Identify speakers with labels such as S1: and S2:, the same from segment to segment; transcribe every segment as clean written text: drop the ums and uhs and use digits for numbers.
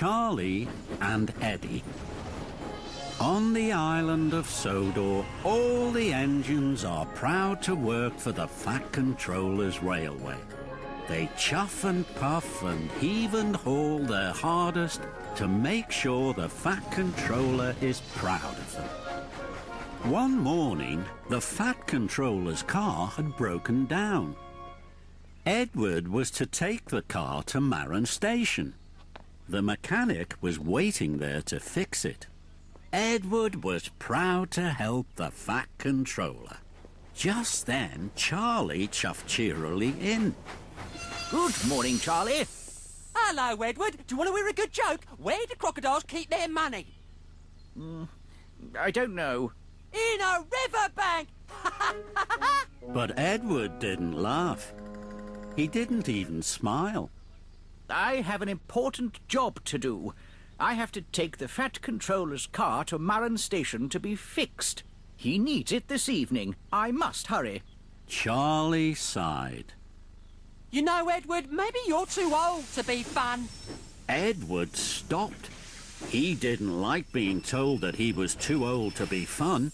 S1: Charlie and Eddie. On the island of Sodor, all the engines are proud to work for the Fat Controller's railway. They chuff and puff and heave and haul their hardest to make sure the Fat Controller is proud of them. One morning, the Fat Controller's car had broken down. Edward was to take the car to Marron Station. The mechanic was waiting there to fix it. Edward was proud to help the Fat Controller. Just then, Charlie chuffed cheerily in.
S2: Good morning, Charlie.
S3: Hello, Edward. Do you want to hear a good joke? Where do crocodiles keep their money?
S2: I don't know.
S3: In a riverbank!
S1: But Edward didn't laugh. He didn't even smile.
S2: I have an important job to do. I have to take the Fat Controller's car to Marron Station to be fixed. He needs it this evening. I must hurry.
S1: Charlie sighed.
S3: You know, Edward, maybe you're too old to be fun.
S1: Edward stopped. He didn't like being told that he was too old to be fun.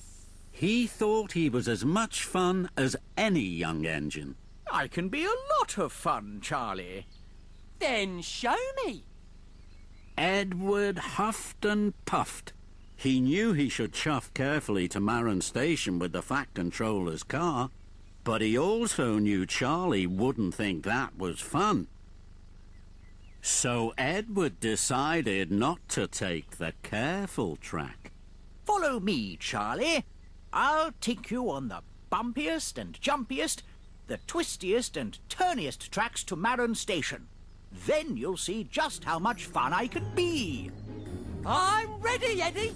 S1: He thought he was as much fun as any young engine.
S2: I can be a lot of fun, Charlie.
S3: Then show me.
S1: Edward huffed and puffed. He knew he should chuff carefully to Marron Station with the Fat Controller's car, but he also knew Charlie wouldn't think that was fun. So Edward decided not to take the careful track.
S2: Follow me, Charlie. I'll take you on the bumpiest and jumpiest, the twistiest and turniest tracks to Marron Station. Then you'll see just how much fun I can be.
S3: I'm ready, Eddie.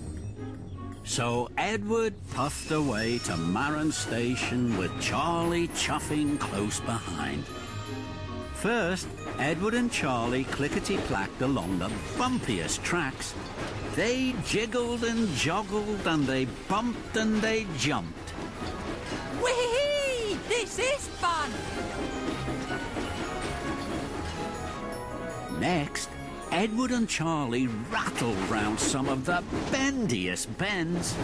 S1: So Edward puffed away to Marron Station with Charlie chuffing close behind. First, Edward and Charlie clickety-clacked along the bumpiest tracks. They jiggled and joggled and they bumped and they jumped.
S3: Whee! This is fun!
S1: Next, Edward and Charlie rattled round some of the bendiest bends.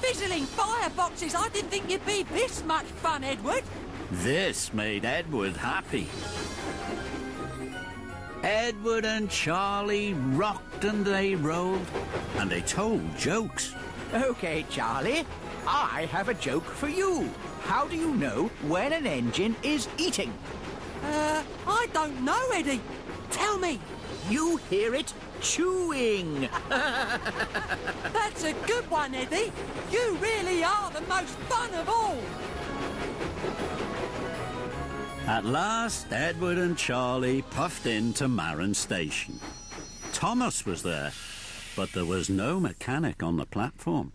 S3: Fizzling fireboxes! I didn't think you'd be this much fun, Edward.
S1: This made Edward happy. Edward and Charlie rocked and they rolled, and they told jokes.
S2: OK, Charlie, I have a joke for you. How do you know when an engine is eating?
S3: I don't know, Eddie. Tell me.
S2: You hear it chewing.
S3: That's a good one, Eddie. You really are the most fun of all.
S1: At last, Edward and Charlie puffed into Marron Station. Thomas was there, but there was no mechanic on the platform.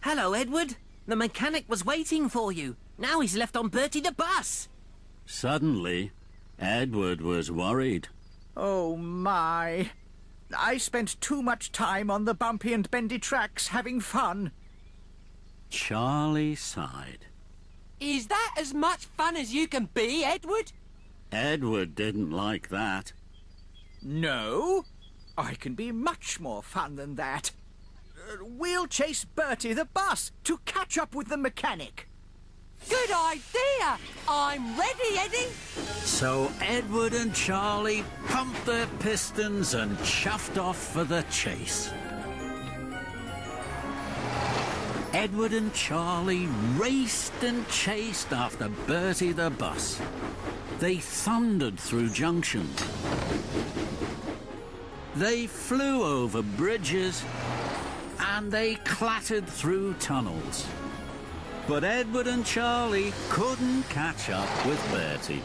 S4: Hello, Edward. The mechanic was waiting for you. Now he's left on Bertie the bus.
S1: Suddenly, Edward was worried.
S2: Oh, my. I spent too much time on the bumpy and bendy tracks having fun.
S1: Charlie sighed.
S3: Is that as much fun as you can be, Edward?
S1: Edward didn't like that.
S2: No, I can be much more fun than that. We'll chase Bertie the bus to catch up with the mechanic.
S3: Good idea! I'm ready, Eddie!
S1: So Edward and Charlie pumped their pistons and chuffed off for the chase. Edward and Charlie raced and chased after Bertie the bus. They thundered through junctions. They flew over bridges and they clattered through tunnels. But Edward and Charlie couldn't catch up with Bertie.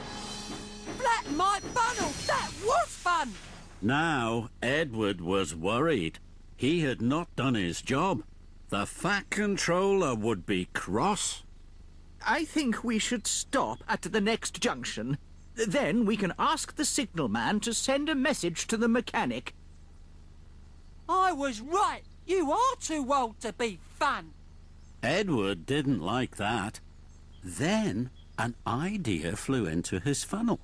S3: Flatten my funnel! That was fun!
S1: Now Edward was worried. He had not done his job. The Fat Controller would be cross.
S2: I think we should stop at the next junction. Then we can ask the signalman to send a message to the mechanic.
S3: I was right. You are too old to be fun.
S1: Edward didn't like that. Then an idea flew into his funnel.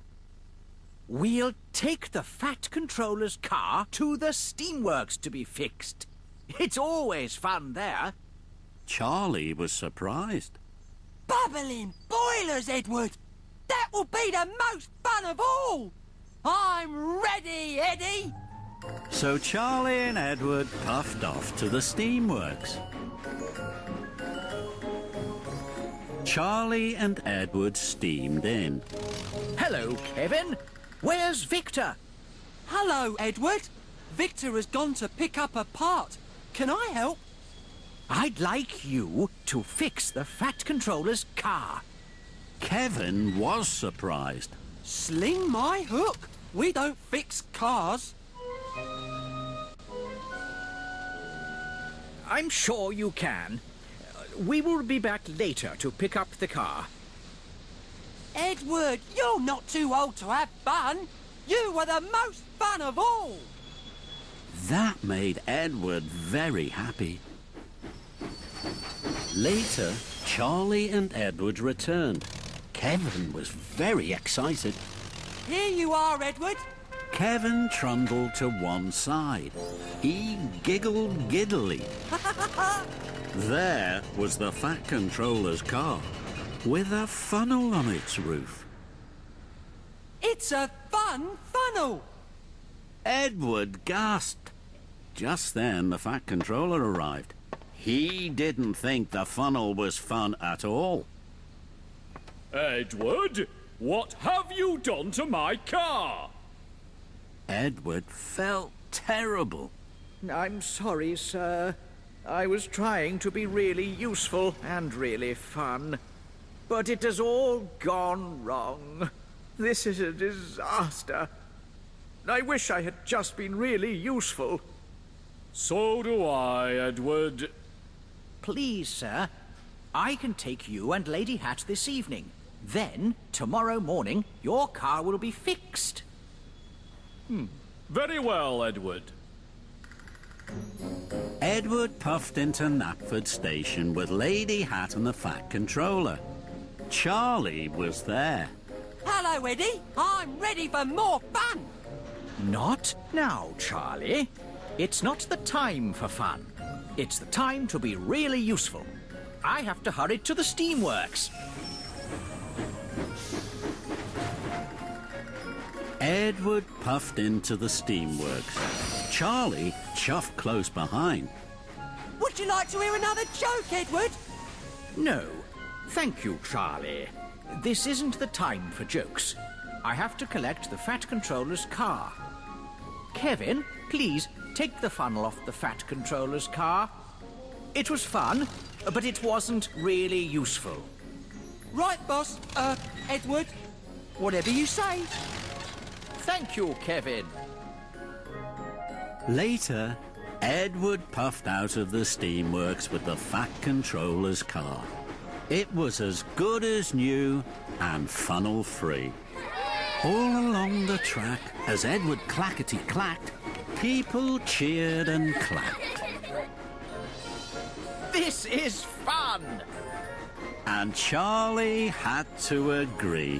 S2: We'll take the Fat Controller's car to the steamworks to be fixed. It's always fun there.
S1: Charlie was surprised.
S3: Bubbling boilers, Edward! That will be the most fun of all! I'm ready, Eddie!
S1: So Charlie and Edward puffed off to the steamworks. Charlie and Edward steamed in.
S2: Hello, Kevin. Where's Victor?
S3: Hello, Edward. Victor has gone to pick up a part. Can I help?
S2: I'd like you to fix the Fat Controller's car.
S1: Kevin was surprised.
S3: Sling my hook. We don't fix cars.
S2: I'm sure you can. We will be back later to pick up the car.
S3: Edward, you're not too old to have fun. You were the most fun of all.
S1: That made Edward very happy. Later, Charlie and Edward returned. Kevin was very excited.
S3: Here you are, Edward.
S1: Kevin trundled to one side. He giggled giddily. There was the Fat Controller's car, with a funnel on its roof.
S3: It's a fun funnel.
S1: Edward gasped. Just then, the Fat Controller arrived. He didn't think the funnel was fun at all.
S5: Edward, what have you done to my car?
S1: Edward felt terrible.
S2: I'm sorry, sir. I was trying to be really useful and really fun. But it has all gone wrong. This is a disaster. I wish I had just been really useful.
S5: So do I, Edward.
S2: Please, sir, I can take you and Lady Hat this evening. Then, tomorrow morning, your car will be fixed.
S5: Very well, Edward.
S1: Edward puffed into Knapford Station with Lady Hat and the Fat Controller. Charlie was there.
S3: Hello, Eddie. I'm ready for more fun.
S2: Not now, Charlie. It's not the time for fun. It's the time to be really useful. I have to hurry to the steamworks.
S1: Edward puffed into the steamworks. Charlie chuffed close behind.
S3: Would you like to hear another joke, Edward?
S2: No. Thank you, Charlie. This isn't the time for jokes. I have to collect the Fat Controller's car. Kevin, please take the funnel off the Fat Controller's car. It was fun, but it wasn't really useful.
S3: Right, boss. Edward. Whatever you say.
S2: Thank you, Kevin.
S1: Later, Edward puffed out of the steamworks with the Fat Controller's car. It was as good as new and funnel-free. All along the track, as Edward clackety-clacked, people cheered and clapped.
S2: This is fun!
S1: And Charlie had to agree.